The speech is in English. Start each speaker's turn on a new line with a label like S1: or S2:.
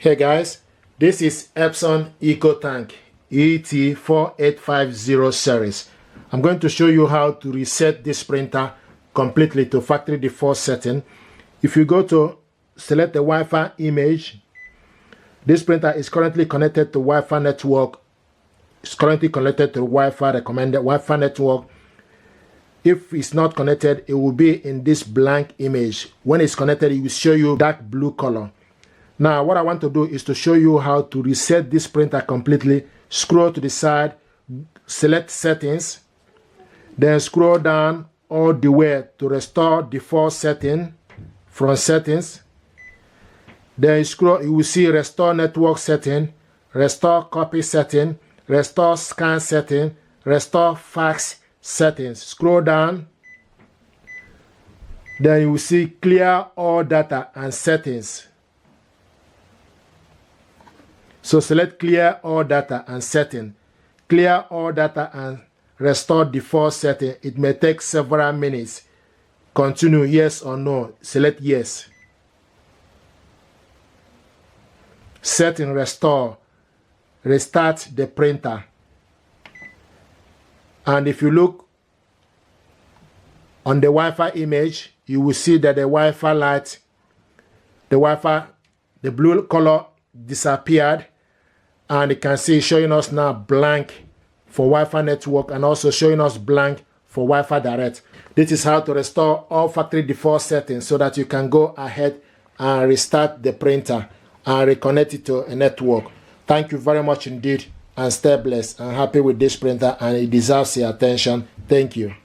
S1: Hey guys, this is Epson Ecotank ET4850 series. I'm going to show you how to reset this printer completely to factory default setting. If you go to select the Wi-Fi image, this printer is currently connected to Wi-Fi network. It's currently connected to Wi-Fi recommended Wi-Fi network. If it's not connected, it will be in this blank image. When it's connected, it will show you dark blue color. Now, what I want to do is to show you how to reset this printer completely. Scroll to the side, select settings, then scroll down all the way to restore default setting from settings. Then you will see restore network setting, restore copy setting, restore scan setting, restore fax settings. Scroll down. Then you will see clear all data and settings. So select clear all data and setting. Clear all data and restore default setting. It may take several minutes. Continue, yes or no. Select yes. Setting restore. Restart the printer. And if you look on the Wi-Fi image, you will see that the Wi-Fi light, the blue color disappeared, and you can see showing us now blank for Wi-Fi network and also showing us blank for Wi-Fi direct. This is how to restore all factory default settings so that you can go ahead and restart the printer and reconnect it to a network. Thank you very much indeed, and stay blessed and happy with this printer, and it deserves your attention. Thank you.